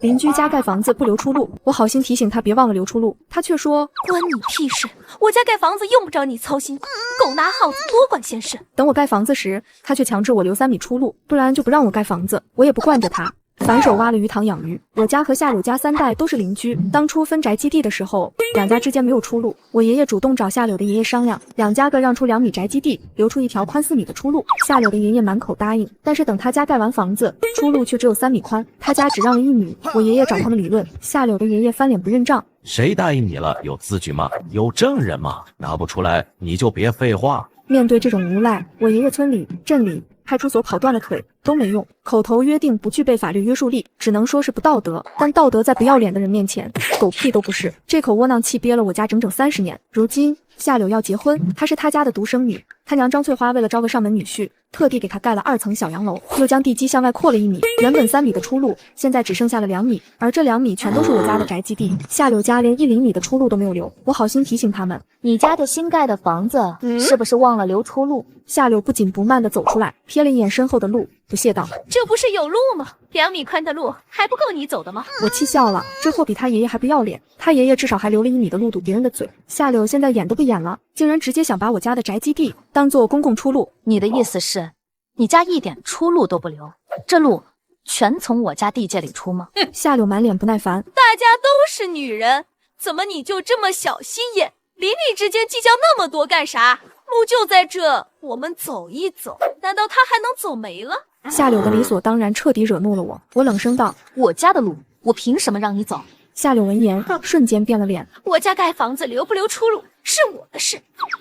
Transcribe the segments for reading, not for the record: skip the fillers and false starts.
邻居家盖房子不留出路，我好心提醒他别忘了留出路，他却说关你屁事！我家盖房子用不着你操心，狗拿耗子多管闲事。等我盖房子时，他却强制我留3米出路，不然就不让我盖房子，我也不惯着他。反手挖了鱼塘养鱼。我家和夏柳家3代都是邻居，当初分宅基地的时候，两家之间没有出路，我爷爷主动找夏柳的爷爷商量，两家各让出2米宅基地，留出一条宽4米的出路。夏柳的爷爷满口答应，但是等他家盖完房子，出路却只有3米宽，他家只让了1米。我爷爷找他们理论，夏柳的爷爷翻脸不认账。谁答应你了？有字据吗？有证人吗？拿不出来你就别废话。面对这种无赖，我爷爷村里、镇里、派出所跑断了腿都没用，口头约定不具备法律约束力，只能说是不道德。但道德在不要脸的人面前，狗屁都不是。这口窝囊气憋了我家整整30年。如今夏柳要结婚，她是他家的独生女，他娘张翠花为了招个上门女婿，特地给她盖了2层小洋楼，又将地基向外扩了1米。原本3米的出路，现在只剩下了2米，而这2米全都是我家的宅基地。夏柳家连1厘米的出路都没有留，我好心提醒他们，你家的新盖的房子是不是忘了留出路？夏柳不紧不慢地走出来，瞥了一眼身后的路，不屑道：“这不是有路吗？2米宽的路还不够你走的吗？”我气笑了，这货比他爷爷还不要脸，他爷爷至少还留了1米的路堵别人的嘴。夏柳现在演都不演了，竟然直接想把我家的宅基地当做公共出路。你的意思是，你家一点出路都不留，这路全从我家地界里出吗？夏柳满脸不耐烦，大家都是女人，怎么你就这么小心眼？邻里之间计较那么多干啥？路就在这，我们走一走，难道他还能走没了？夏柳的理所当然彻底惹怒了我，我冷声道：“我家的路，我凭什么让你走？”夏柳闻言，瞬间变了脸：“我家盖房子留不留出路是我的事，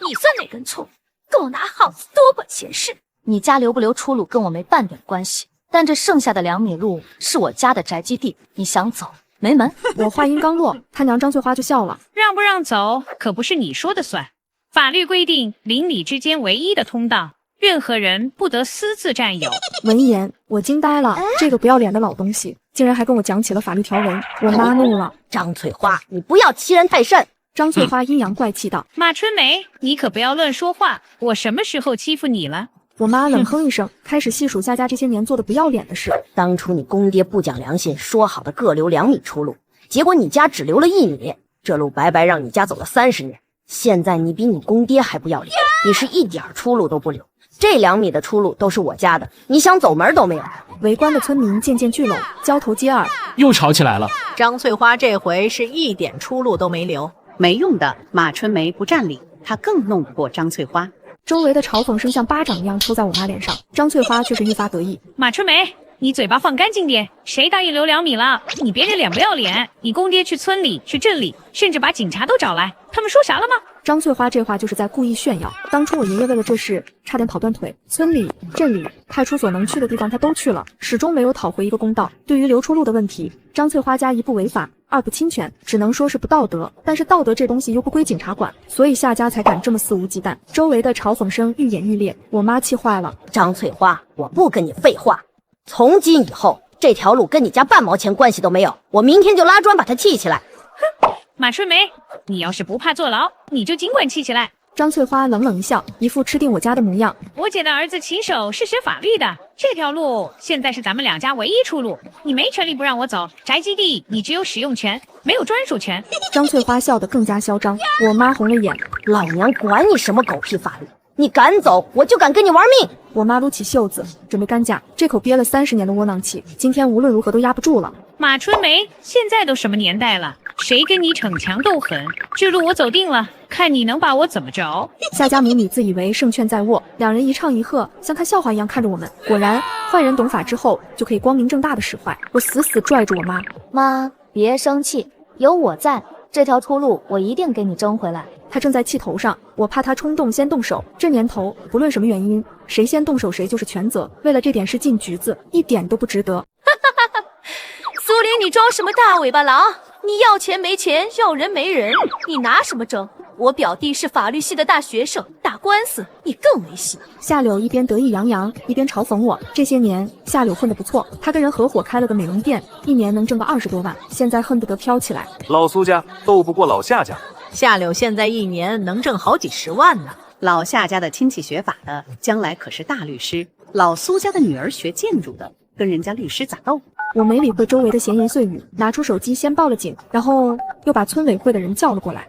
你算哪根葱？狗拿耗子多管闲事。你家留不留出路跟我没半点关系，但这剩下的2米路是我家的宅基地，你想走没门。”我话音刚落，他娘张翠花就笑了：“让不让走可不是你说的算。法律规定，邻里之间唯一的通道，任何人不得私自占有。”闻言，我惊呆了，这个不要脸的老东西，竟然还跟我讲起了法律条文。我妈怒了：“张翠花，你不要欺人太甚！”张翠花阴阳怪气道：“马春梅，你可不要乱说话，我什么时候欺负你了？”我妈冷哼一声，开始细数夏家这些年做的不要脸的事。当初你公爹不讲良心，说好的各留2米出路，结果你家只留了1米，这路白白让你家走了30年。现在你比你公爹还不要脸，你是一点出路都不留，这2米的出路都是我家的，你想走门都没有。围观的村民渐渐聚拢，交头接耳，又吵起来了。张翠花这回是一点出路都没留，没用的，马春梅不占理，她更弄不过张翠花。周围的嘲讽声像巴掌一样抽在我妈脸上，张翠花却是愈发得意。马春梅，你嘴巴放干净点，谁答应留2米了？你别这脸不要脸！你公爹去村里、去镇里，甚至把警察都找来，他们说啥了吗？张翠花这话就是在故意炫耀。当初我爷爷为了这事差点跑断腿，村里、镇里、派出所能去的地方他都去了，始终没有讨回一个公道。对于留出路的问题，张翠花家1不违法，2不侵权，只能说是不道德。但是道德这东西又不归警察管，所以夏家才敢这么肆无忌惮。周围的嘲讽声愈演愈烈，我妈气坏了：“张翠花，我不跟你废话，从今以后这条路跟你家半毛钱关系都没有，我明天就拉砖把它砌起来。”哼，马春梅，你要是不怕坐牢，你就尽管砌起来。张翠花冷冷一笑，一副吃定我家的模样。我姐的儿子秦守是学法律的，这条路现在是咱们2家唯一出路，你没权利不让我走。宅基地你只有使用权，没有专属权。张翠花笑得更加嚣张，我妈红了眼：“老娘管你什么狗屁法律，你敢走，我就敢跟你玩命！”我妈撸起袖子准备干架，这口憋了30年的窝囊气，今天无论如何都压不住了。马春梅，现在都什么年代了，谁跟你逞强斗狠？这路我走定了，看你能把我怎么着。夏家母女自以为胜券在握，两人一唱一和，像看笑话一样看着我们。果然，坏人懂法之后就可以光明正大的使坏。我死死拽住我妈：“妈，别生气，有我在，这条出路我一定给你争回来。”她正在气头上，我怕她冲动先动手。这年头，不论什么原因，谁先动手谁就是全责。为了这点事进局子，一点都不值得。苏玲，你装什么大尾巴狼？你要钱没钱，要人没人，你拿什么争？我表弟是法律系的大学生，打官司你更没戏。夏柳一边得意洋洋，一边嘲讽我。这些年，夏柳混得不错，他跟人合伙开了个美容店，一年能挣个20多万，现在恨不得飘起来。老苏家斗不过老夏家，夏柳现在一年能挣好几10万呢。老夏家的亲戚学法的，将来可是大律师；老苏家的女儿学建筑的，跟人家律师咋斗？我没理会周围的闲言碎语，拿出手机先报了警，然后又把村委会的人叫了过来。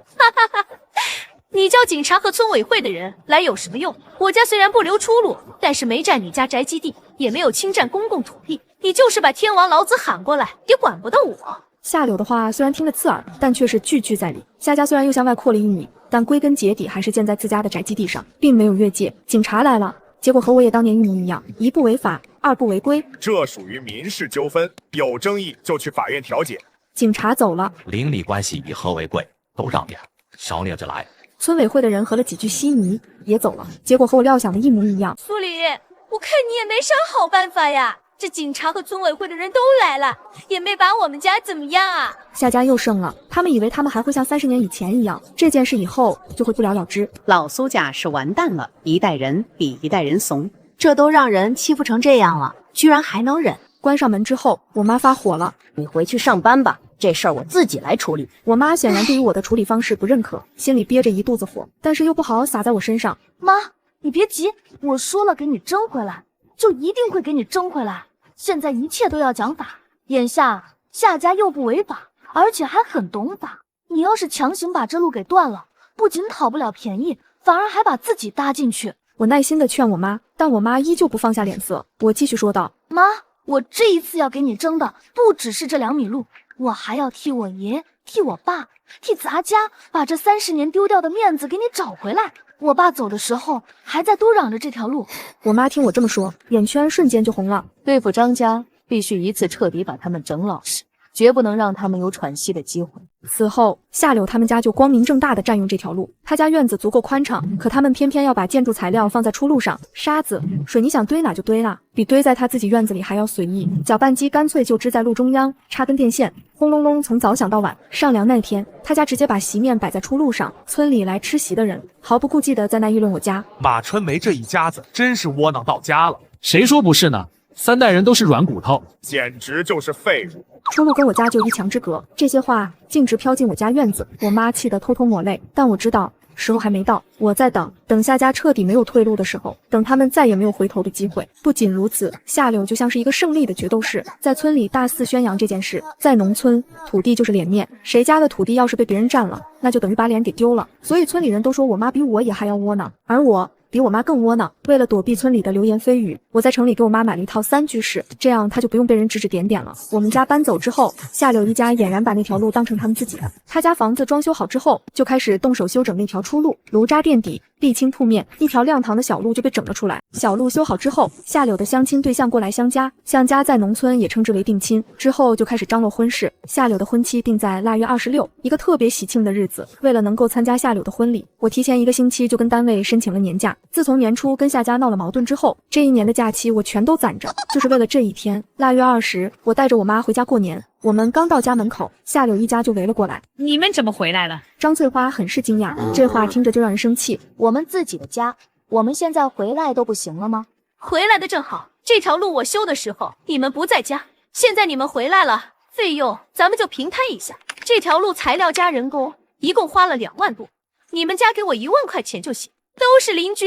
你叫警察和村委会的人来有什么用？我家虽然不留出路，但是没占你家宅基地，也没有侵占公共土地，你就是把天王老子喊过来，也管不到我。夏柳的话虽然听得刺耳，但却是句句在理。夏家虽然又向外扩了1米，但归根结底还是建在自家的宅基地上，并没有越界。警察来了，结果和我也当年一模一样，一不违法，二不违规。这属于民事纠纷，有争议就去法院调解。警察走了，邻里关系以和为贵，都让点，少拧着来。村委会的人合了几句稀泥，也走了。结果和我料想的一模一样。苏黎，我看你也没啥好办法呀。这警察和村委会的人都来了，也没把我们家怎么样啊。夏家又胜了，他们以为他们还会像30年以前一样，这件事以后就会不了了之。老苏家是完蛋了，一代人比一代人怂，这都让人欺负成这样了，居然还能忍。关上门之后，我妈发火了，你回去上班吧，这事儿我自己来处理。我妈显然对于我的处理方式不认可，心里憋着一肚子火，但是又不好撒在我身上。妈，你别急，我说了给你争回来，就一定会给你争回来。现在一切都要讲法，眼下夏家又不违法，而且还很懂法。你要是强行把这路给断了，不仅讨不了便宜，反而还把自己搭进去。我耐心地劝我妈，但我妈依旧不放下脸色。我继续说道：妈，我这一次要给你争的不只是这2米路，我还要替我爷、替我爸、替咱家把这30年丢掉的面子给你找回来。我爸走的时候还在嘟嚷着这条路。我妈听我这么说，眼圈瞬间就红了。对付张家，必须一次彻底把他们整老实，绝不能让他们有喘息的机会。此后，夏柳他们家就光明正大地占用这条路。他家院子足够宽敞，可他们偏偏要把建筑材料放在出路上，沙子、水泥想堆哪就堆哪，比堆在他自己院子里还要随意。搅拌机干脆就支在路中央，插根电线，轰隆隆从早响到晚。上梁那天，他家直接把席面摆在出路上，村里来吃席的人毫不顾忌地在那议论我家。马春梅这一家子真是窝囊到家了。谁说不是呢？3代人都是软骨头，简直就是废物。出路跟我家就一墙之隔，这些话径直飘进我家院子。我妈气得偷偷抹泪，但我知道时候还没到，我在等夏家彻底没有退路的时候，等他们再也没有回头的机会。不仅如此，夏柳就像是一个胜利的决斗士，在村里大肆宣扬这件事。在农村，土地就是脸面，谁家的土地要是被别人占了，那就等于把脸给丢了。所以村里人都说我妈比我也还要窝囊，而我比我妈更窝囊。为了躲避村里的流言蜚语，我在城里给我妈买了一套3居室，这样她就不用被人指指点点了。我们家搬走之后，夏柳一家俨然把那条路当成他们自己的。他家房子装修好之后，就开始动手修整那条出路，炉渣垫底，沥青铺面，一条亮堂的小路就被整了出来。小路修好之后，夏柳的相亲对象过来相家，相家在农村也称之为定亲。之后就开始张罗婚事，夏柳的婚期定在腊月26，一个特别喜庆的日子。为了能够参加夏柳的婚礼，我提前1个星期就跟单位申请了年假。自从年初跟夏家闹了矛盾之后，这1年的假期我全都攒着，就是为了这一天。腊月20，我带着我妈回家过年。我们刚到家门口，夏柳一家就围了过来。你们怎么回来了？张翠花很是惊讶，这话听着就让人生气。我们自己的家，我们现在回来都不行了吗？回来的正好，这条路我修的时候你们不在家，现在你们回来了，费用咱们就平摊一下。这条路材料加人工一共花了2万多，你们家给我1万块钱就行，都是邻居，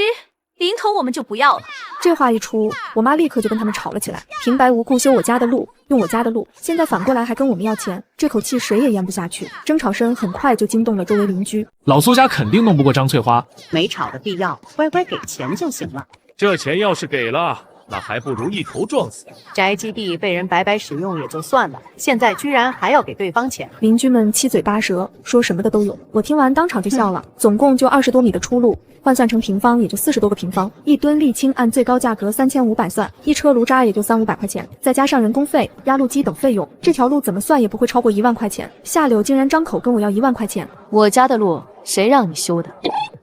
零头我们就不要了。这话一出，我妈立刻就跟他们吵了起来，平白无故修我家的路，用我家的路，现在反过来还跟我们要钱，这口气谁也咽不下去。争吵声很快就惊动了周围邻居。老苏家肯定弄不过张翠花，没吵的必要，乖乖给钱就行了。这钱要是给了，那还不如一头撞死。宅基地被人白白使用也就算了，现在居然还要给对方钱。邻居们七嘴八舌，说什么的都有。我听完当场就笑了。总共就20多米的出路，换算成平方也就40多个平方。1吨沥青按最高价格3500算，一车炉渣也就300-500块钱，再加上人工费、压路机等费用，这条路怎么算也不会超过1万块钱。夏柳竟然张口跟我要1万块钱。我家的路谁让你修的？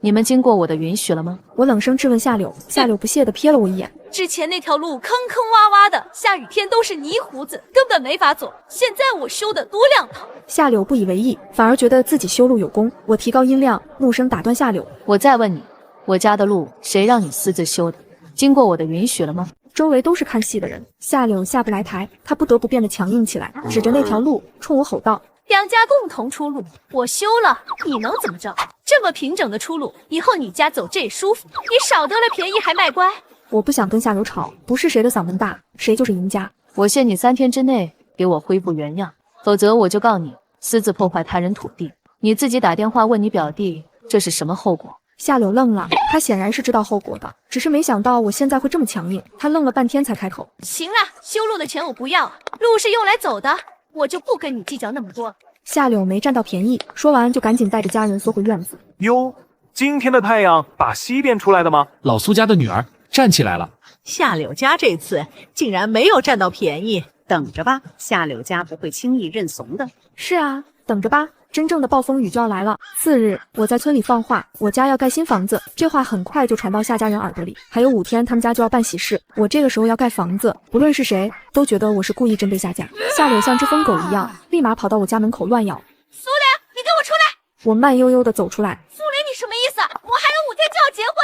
你们经过我的允许了吗？我冷声质问夏柳，夏柳不屑地瞥了我一眼。之前那条路坑坑洼洼的，下雨天都是泥糊子，根本没法走。现在我修的多亮堂。夏柳不以为意，反而觉得自己修路有功。我提高音量，怒声打断夏柳。我再问你，我家的路谁让你私自修的？经过我的允许了吗？周围都是看戏的人，夏柳下不来台，他不得不变得强硬起来，指着那条路冲我吼道：两家共同出路，我修了，你能怎么着？这么平整的出路，以后你家走这也舒服，你少得了便宜还卖乖。我不想跟夏柳吵，不是谁的嗓门大，谁就是赢家。我限你3天之内给我恢复原样，否则我就告你私自破坏他人土地。你自己打电话问你表弟，这是什么后果？夏柳愣了，他显然是知道后果的，只是没想到我现在会这么强硬。他愣了半天才开口：行了，修路的钱我不要，路是用来走的，我就不跟你计较那么多。夏柳没占到便宜，说完就赶紧带着家人缩回院子。哟，今天的太阳打西边出来的吗？老苏家的女儿站起来了。夏柳家这次竟然没有占到便宜，等着吧，夏柳家不会轻易认怂的。是啊，等着吧，真正的暴风雨就要来了。次日，我在村里放话，我家要盖新房子，这话很快就传到夏家人耳朵里。还有5天，他们家就要办喜事，我这个时候要盖房子，不论是谁都觉得我是故意针对夏家。夏柳像只疯狗一样，立马跑到我家门口乱咬：苏玲，你给我出来！我慢悠悠地走出来。苏玲，你什么意思？我还有5天就要结婚，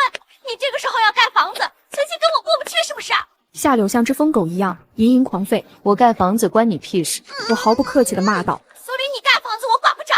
你这个时候要盖房子，存心跟我过不去是不是？夏柳像只疯狗一样嘤嘤狂吠。我盖房子关你屁事！我毫不客气地骂道：苏玲，你盖房子我管不着，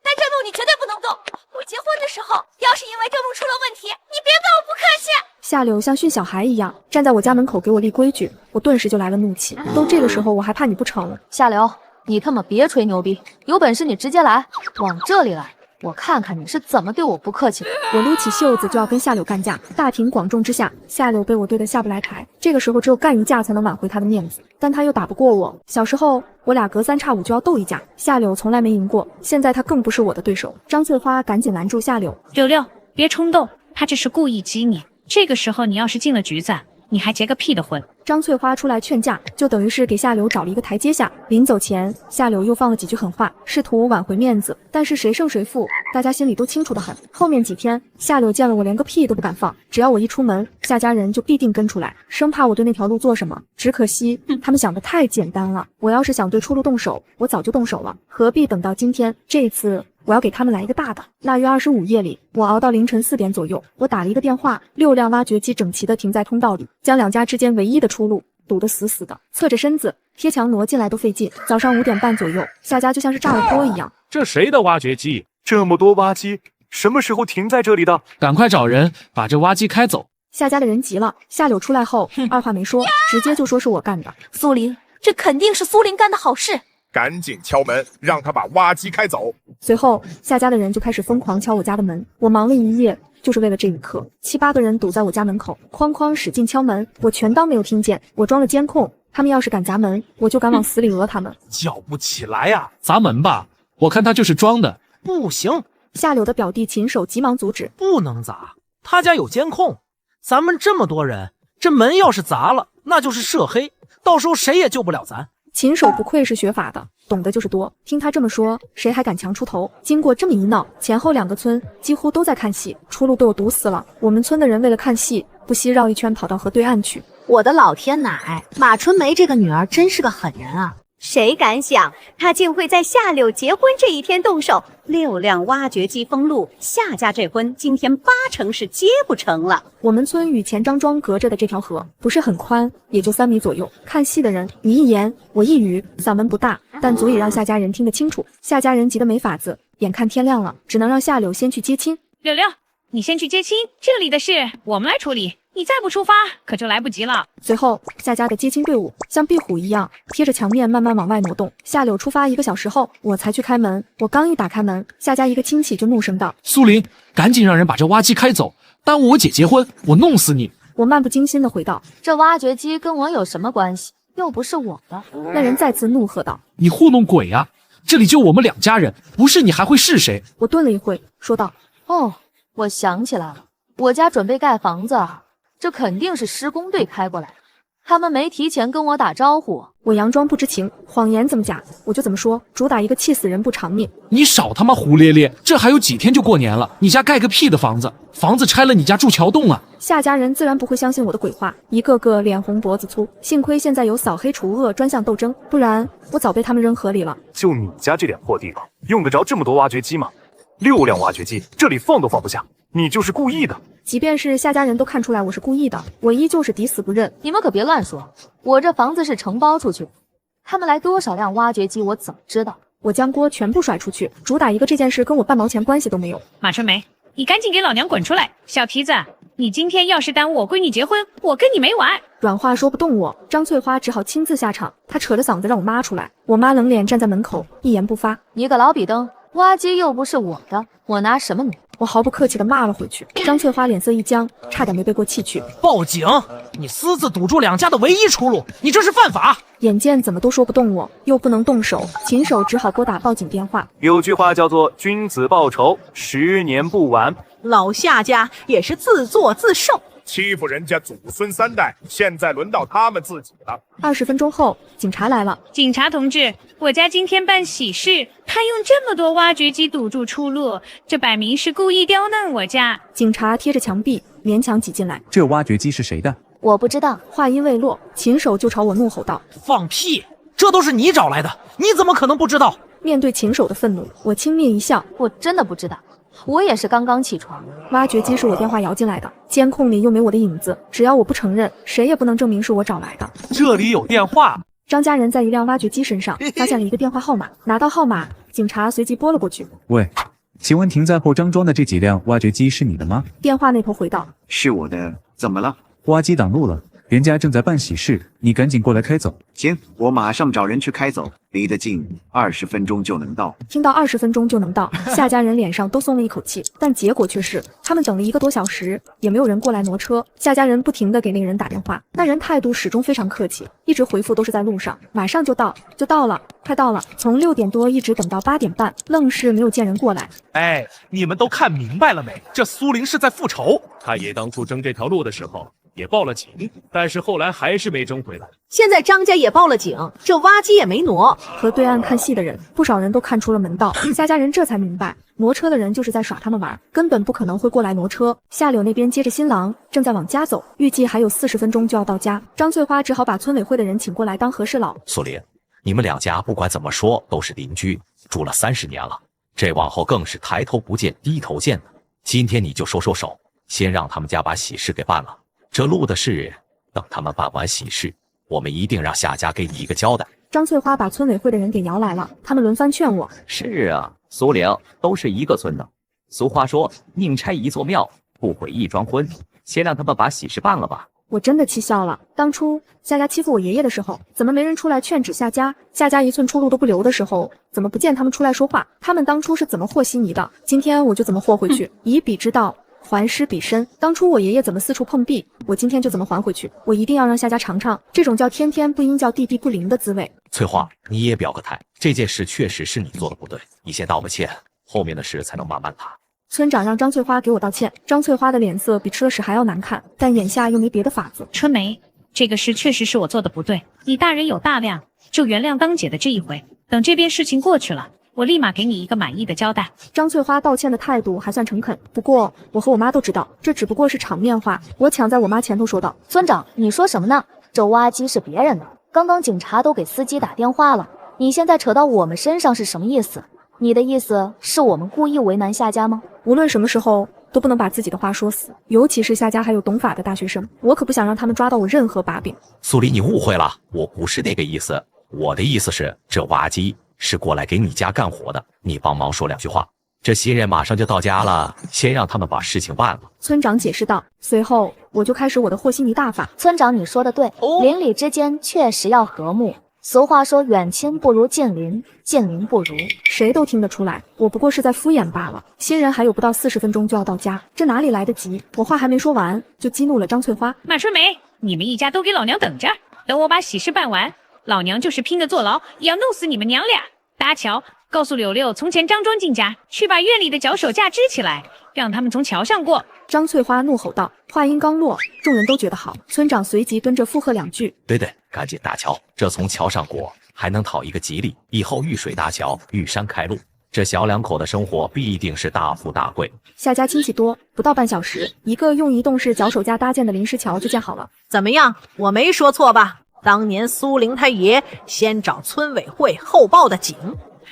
但这路你绝对不能动。我结婚的时候，要是因为这路出了问题，你别怪我不客气。夏柳像训小孩一样站在我家门口给我立规矩，我顿时就来了怒气。都这个时候，我还怕你不成？夏柳，你他妈别吹牛逼，有本事你直接来，往这里来。我看看你是怎么对我不客气的。我撸起袖子就要跟夏柳干架，大庭广众之下，夏柳被我对得下不来台。这个时候只有干一架才能挽回他的面子，但他又打不过我。小时候我俩隔3差5就要斗一架，夏柳从来没赢过，现在他更不是我的对手。张翠花赶紧拦住夏柳：柳柳，别冲动，他这是故意激你。这个时候你要是进了局子，你还结个屁的婚！张翠花出来劝架，就等于是给夏柳找了一个台阶下。临走前，夏柳又放了几句狠话，试图挽回面子。但是谁胜谁负，大家心里都清楚得很。后面几天，夏柳见了我连个屁都不敢放，只要我一出门，夏家人就必定跟出来，生怕我对那条路做什么。只可惜他们想的太简单了，我要是想对出路动手，我早就动手了，何必等到今天？这次我要给他们来一个大的。腊月25夜里，我熬到凌晨4点左右，我打了一个电话，6辆挖掘机整齐地停在通道里，将2家之间唯一的出路堵得死死的，侧着身子贴墙挪进来都费劲。早上5点半左右，夏家就像是炸了锅一样。这谁的挖掘机？这么多挖机，什么时候停在这里的？赶快找人把这挖机开走。夏家的人急了，夏柳出来后，二话没说，直接就说是我干的。苏玲，这肯定是苏玲干的好事。赶紧敲门，让他把挖机开走。随后，夏家的人就开始疯狂敲我家的门。我忙了一夜，就是为了这一刻。7、8个人堵在我家门口，哐哐使劲敲门，我全当没有听见。我装了监控，他们要是敢砸门，我就敢往死里讹他们。叫不起来呀！砸门吧，我看他就是装的。不行，夏柳的表弟秦守急忙阻止，不能砸，他家有监控。咱们这么多人，这门要是砸了，那就是涉黑，到时候谁也救不了咱。秦守不愧是学法的，懂得就是多。听他这么说，谁还敢强出头？经过这么一闹，前后2个村几乎都在看戏，出路被我堵死了。我们村的人为了看戏，不惜绕一圈跑到河对岸去。我的老天奶，马春梅这个女儿真是个狠人啊！谁敢想，她竟会在夏柳结婚这一天动手！6辆挖掘机封路，夏家这婚今天80%是结不成了。我们村与钱张庄隔着的这条河不是很宽，也就3米左右。看戏的人，你一言我一语，嗓门不大，但足以让夏家人听得清楚。夏家人急得没法子，眼看天亮了，只能让夏柳先去接亲。柳柳，你先去接亲，这里的事我们来处理。你再不出发，可就来不及了。随后，夏家的接亲队伍像壁虎一样贴着墙面慢慢往外挪动。夏柳出发1个小时后，我才去开门。我刚一打开门，夏家一个亲戚就怒声道：“苏林，赶紧让人把这挖机开走，耽误我姐结婚，我弄死你！”我漫不经心地回道：“这挖掘机跟我有什么关系？又不是我的。”那人再次怒喝道：“你糊弄鬼啊！这里就我们2家人，不是你还会是谁？”我顿了一会，说道：“哦，我想起来了，我家准备盖房子。”这肯定是施工队开过来，他们没提前跟我打招呼。我佯装不知情，谎言怎么假我就怎么说，主打一个气死人不偿命。你少他妈胡咧咧，这还有几天就过年了，你家盖个屁的房子，房子拆了你家住桥洞啊！夏家人自然不会相信我的鬼话，一个个脸红脖子粗。幸亏现在有扫黑除恶专项斗争，不然我早被他们扔河里了。就你家这点破地方，用得着这么多挖掘机吗？6辆挖掘机，这里放都放不下，你就是故意的。即便是夏家人都看出来我是故意的，我依旧是抵死不认。你们可别乱说，我这房子是承包出去的，他们来多少辆挖掘机我怎么知道？我将锅全部甩出去，主打一个这件事跟我半毛钱关系都没有。马春梅，你赶紧给老娘滚出来！小蹄子，你今天要是耽误我闺女结婚，我跟你没完。软话说不动我，张翠花只好亲自下场。她扯着嗓子让我妈出来，我妈冷脸站在门口，一言不发。你个老比登，挖机又不是我的，我拿什么你？我毫不客气地骂了回去。张翠花脸色一僵，差点没背过气去。报警！你私自堵住两家的唯一出路，你这是犯法！眼见怎么都说不动我，又不能动手，秦守只好拨打报警电话。有句话叫做君子报仇，10年不晚。老夏家也是自作自受，欺负人家祖孙3代，现在轮到他们自己了。20分钟后，警察来了。警察同志，我家今天办喜事，他用这么多挖掘机堵住出路，这摆明是故意刁难我家。警察贴着墙壁，勉强挤进来。这挖掘机是谁的？我不知道。话音未落，秦守就朝我怒吼道：“放屁！这都是你找来的，你怎么可能不知道？”面对秦守的愤怒，我轻蔑一笑：“我真的不知道。我也是刚刚起床。挖掘机是我电话摇进来的，监控里又没我的影子，只要我不承认，谁也不能证明是我找来的。这里有电话。张家人在一辆挖掘机身上发现了一个电话号码，拿到号码，警察随即拨了过去。喂，请问停在后张庄的这几辆挖掘机是你的吗？电话那头回道：是我的，怎么了？挖机挡路了，人家正在办喜事，你赶紧过来开走。行，我马上找人去开走，离得近，20分钟就能到。听到20分钟就能到，夏家人脸上都松了一口气，但结果却是他们等了1个多小时，也没有人过来挪车。夏家人不停地给那个人打电话，那人态度始终非常客气，一直回复都是在路上，马上就到，就到了，快到了。从6点多一直等到8点半，愣是没有见人过来。哎，你们都看明白了没？这苏玲是在复仇。他爷当初争这条路的时候也报了警，但是后来还是没争回来。现在张家也报了警，这挖机也没挪。和对岸看戏的人，不少人都看出了门道。夏家人这才明白，挪车的人就是在耍他们玩，根本不可能会过来挪车。夏柳那边接着新郎，正在往家走，预计还有40分钟就要到家。张翠花只好把村委会的人请过来当和事佬。苏玲，你们两家不管怎么说都是邻居，住了30年了，这往后更是抬头不见低头见的。今天你就收收手，先让他们家把喜事给办了。这路的事，等他们办完喜事，我们一定让夏家给你一个交代。张翠花把村委会的人给摇来了，他们轮番劝我。是啊，苏玲都是一个村的。俗话说，宁拆一座庙，不毁一桩婚。先让他们把喜事办了吧。我真的气笑了。当初夏家欺负我爷爷的时候，怎么没人出来劝止夏家？夏家一寸出路都不留的时候，怎么不见他们出来说话？他们当初是怎么和稀泥的？今天我就怎么和回去。以彼之道还施彼身，当初我爷爷怎么四处碰壁，我今天就怎么还回去。我一定要让夏家尝尝这种叫天天不应叫地地不灵的滋味。翠花，你也表个态，这件事确实是你做的不对，你先道个歉，后面的事才能慢慢谈。村长让张翠花给我道歉，张翠花的脸色比吃了屎还要难看，但眼下又没别的法子。春梅，这个事确实是我做的不对，你大人有大量，就原谅当姐的这一回，等这边事情过去了，我立马给你一个满意的交代。张翠花道歉的态度还算诚恳，不过我和我妈都知道，这只不过是场面话。我抢在我妈前头说道：“村长，你说什么呢？这挖机是别人的，刚刚警察都给司机打电话了，你现在扯到我们身上是什么意思？你的意思是我们故意为难夏家吗？无论什么时候都不能把自己的话说死，尤其是夏家还有懂法的大学生，我可不想让他们抓到我任何把柄。”苏黎，你误会了，我不是那个意思，我的意思是，这挖机是过来给你家干活的，你帮忙说2句话。这新人马上就到家了，先让他们把事情办了。村长解释道。随后我就开始我的和稀泥大法。村长，你说的对，邻里之间确实要和睦。俗话说，远亲不如近邻，近邻不如。谁都听得出来，我不过是在敷衍罢了。新人还有不到40分钟就要到家，这哪里来得及？我话还没说完，就激怒了张翠花。马春梅，你们一家都给老娘等着，等我把喜事办完，老娘就是拼着坐牢，也要弄死你们娘俩。搭桥，告诉柳柳，从前张庄进家，去把院里的脚手架支起来，让他们从桥上过。张翠花怒吼道。话音刚落，众人都觉得好，村长随即跟着附和2句。对，赶紧搭桥，这从桥上过，还能讨一个吉利，以后遇水搭桥，遇山开路，这小两口的生活必定是大富大贵。夏家亲戚多，不到半小时，一个用移动式脚手架搭建的临时桥就建好了。怎么样，我没说错吧？当年苏玲他爷先找村委会，后报的警，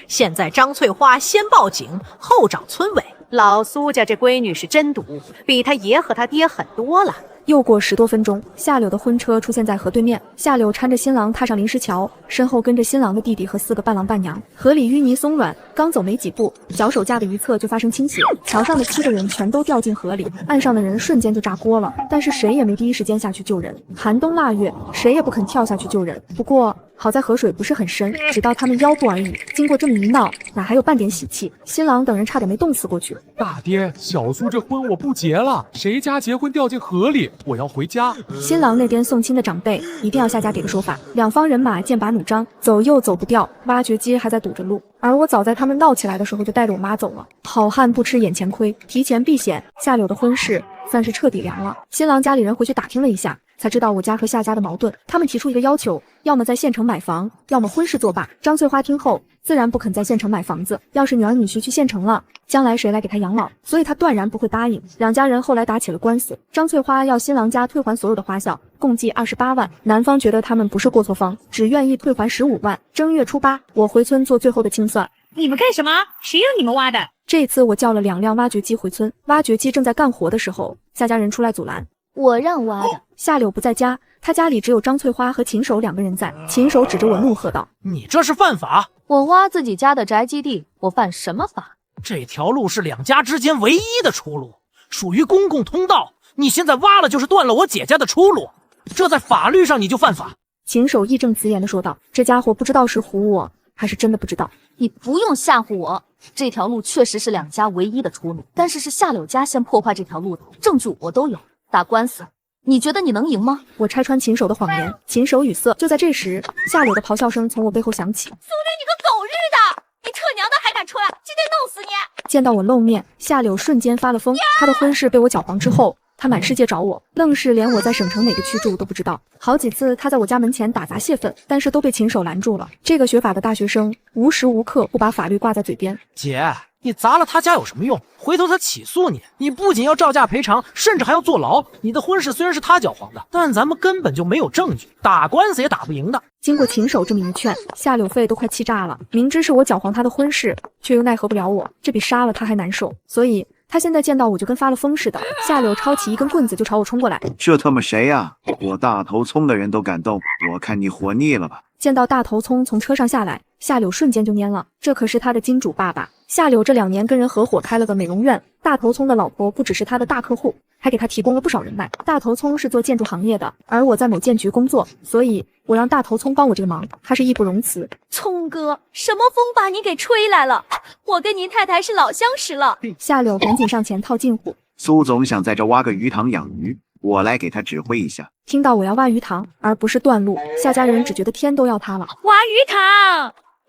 现在张翠花先报警，后找村委。老苏家这闺女是真毒，比他爷和他爹狠多了。又过10多分钟，夏柳的婚车出现在河对面。夏柳搀着新郎踏上临石桥，身后跟着新郎的弟弟和4个伴郎伴娘。河里淤泥松软，刚走没几步，脚手架的一侧就发生倾斜，桥上的7个人全都掉进河里，岸上的人瞬间就炸锅了。但是谁也没第一时间下去救人。寒冬腊月，谁也不肯跳下去救人。不过好在河水不是很深，只到他们腰部而已。经过这么一闹，哪还有半点喜气？新郎等人差点没冻死过去。大爹，小苏这婚我不结了，谁家结婚掉进河里，我要回家。新郎那边送亲的长辈一定要下家给个说法。两方人马剑拔弩张，走又走不掉，挖掘机还在堵着路。而我早在他们闹起来的时候就带着我妈走了。好汉不吃眼前亏，提前避险，夏柳的婚事算是彻底凉了。新郎家里人回去打听了一下，才知道我家和夏家的矛盾。他们提出一个要求，要么在县城买房，要么婚事作罢。张翠花听后自然不肯在县城买房子，要是女儿女婿去县城了，将来谁来给他养老？所以他断然不会答应。两家人后来打起了官司，张翠花要新郎家退还所有的花销，共计28万。男方觉得他们不是过错方，只愿意退还15万。正月初8，我回村做最后的清算。你们干什么？谁让你们挖的？这次我叫了2辆挖掘机回村，挖掘机正在干活的时候，夏家人出来阻拦。我让挖的。夏柳不在家，他家里只有张翠花和秦守2个人在。秦守指着我怒喝道：“你这是犯法！我挖自己家的宅基地，我犯什么法？这条路是2家之间唯一的出路，属于公共通道。你现在挖了，就是断了我姐家的出路，这在法律上你就犯法。”秦守义正辞严地说道：“这家伙不知道是唬我，还是真的不知道。”你不用吓唬我，这条路确实是2家唯一的出路，但是夏柳家先破坏这条路的，证据我都有。打官司，你觉得你能赢吗？我拆穿秦守的谎言，秦守语塞。就在这时，夏柳的咆哮声从我背后响起：“苏林，你个狗日的！你特娘的还敢出来！今天弄死你！”见到我露面，夏柳瞬间发了疯。他的婚事被我搅黄之后，他满世界找我，愣是连我在省城哪个区住都不知道。好几次他在我家门前打砸泄愤，但是都被秦守拦住了。这个学法的大学生无时无刻不把法律挂在嘴边。姐，你砸了他家有什么用？回头他起诉你，你不仅要照价赔偿，甚至还要坐牢。你的婚事虽然是他搅黄的，但咱们根本就没有证据，打官司也打不赢的。经过秦守这么一劝，夏柳肺都快气炸了。明知是我搅黄他的婚事，却又奈何不了我，这比杀了他还难受。所以他现在见到我就跟发了疯似的。夏柳抄起一根棍子就朝我冲过来。这他妈谁呀？我大头葱的人都敢动，我看你活腻了吧？见到大头葱从车上下来，夏柳瞬间就蔫了。这可是他的金主爸爸。夏柳这2年跟人合伙开了个美容院，大头葱的老婆不只是他的大客户，还给他提供了不少人脉。大头葱是做建筑行业的，而我在某建局工作，所以我让大头葱帮我这个忙，他是义不容辞。葱哥，什么风把你给吹来了？我跟您太太是老相识了。夏柳赶紧上前套近乎。苏总想在这挖个鱼塘养鱼，我来给他指挥一下。听到我要挖鱼塘，而不是断路，夏家人只觉得天都要塌了。挖鱼塘？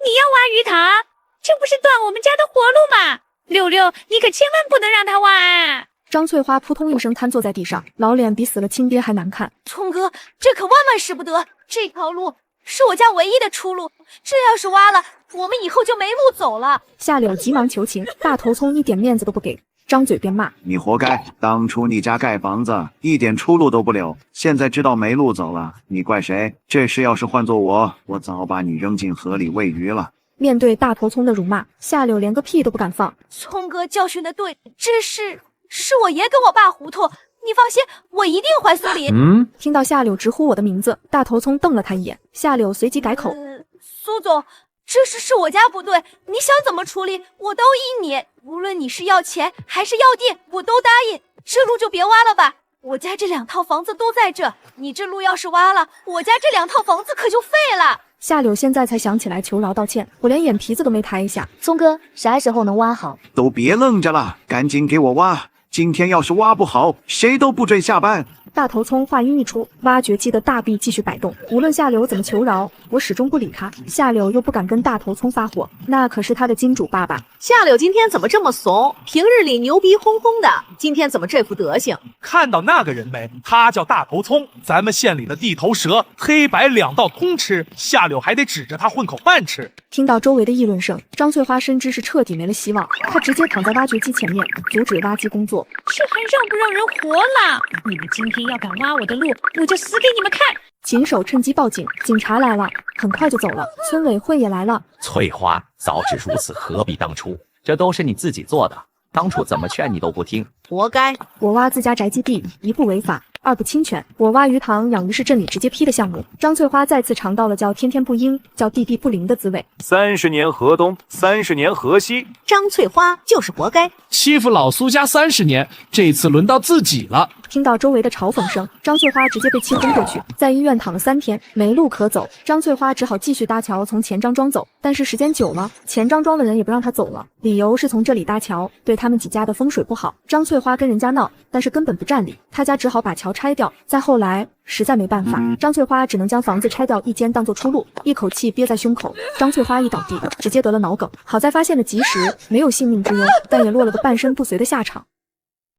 你要挖鱼塘？这不是断我们家的活路吗？六六，你可千万不能让他挖啊！张翠花扑通一声瘫坐在地上，老脸比死了亲爹还难看。聪哥，这可万万使不得！这条路是我家唯一的出路，这要是挖了，我们以后就没路走了。夏柳急忙求情，大头葱一点面子都不给，张嘴便骂：“你活该！当初你家盖房子一点出路都不留，现在知道没路走了，你怪谁？这事要是换做我早把你扔进河里喂鱼了。”面对大头葱的辱骂，夏柳连个屁都不敢放。聪哥教训的对，这事是我爷跟我爸糊涂，你放心，我一定还苏林。听到夏柳直呼我的名字，大头葱瞪了他一眼，夏柳随即改口：苏总，这事是我家不对，你想怎么处理，我都依你。无论你是要钱还是要地，我都答应。这路就别挖了吧，我家这2套房子都在这，你这路要是挖了，我家这2套房子可就废了。夏柳现在才想起来求饶道歉，我连眼皮子都没抬一下。聪哥，啥时候能挖好？都别愣着了，赶紧给我挖！今天要是挖不好，谁都不准下班。大头葱话音一出，挖掘机的大臂继续摆动。无论夏柳怎么求饶，我始终不理他。夏柳又不敢跟大头葱发火，那可是他的金主爸爸。夏柳今天怎么这么怂？平日里牛逼哄哄的，今天怎么这副德行？看到那个人没？他叫大头葱，咱们县里的地头蛇，黑白2道通吃，夏柳还得指着他混口饭吃。听到周围的议论声，张翠花深知是彻底没了希望，她直接躺在挖掘机前面，阻止挖机工作。这还让不让人活了？你们今天要敢挖我的路，我就死给你们看！秦守趁机报警，警察来了，很快就走了。村委会也来了。翠花，早知如此，何必当初？这都是你自己做的，当初怎么劝你都不听，活该！我挖自家宅基地，一不违法，二不侵权。我挖鱼塘养鱼是镇里直接批的项目。张翠花再次尝到了叫天天不应，叫地地不灵的滋味。30年河东，30年河西，张翠花就是活该，欺负老苏家30年，这次轮到自己了。听到周围的嘲讽声，张翠花直接被气昏过去，在医院躺了3天，没路可走。张翠花只好继续搭桥从钱张庄走，但是时间久了，钱张庄的人也不让她走了，理由是从这里搭桥对他们几家的风水不好。张翠花跟人家闹，但是根本不占理，他家只好把桥拆掉。再后来实在没办法，张翠花只能将房子拆掉一间当做出路，一口气憋在胸口。张翠花一倒地，直接得了脑梗，好在发现的及时，没有性命之忧，但也落了个半身不遂的下场。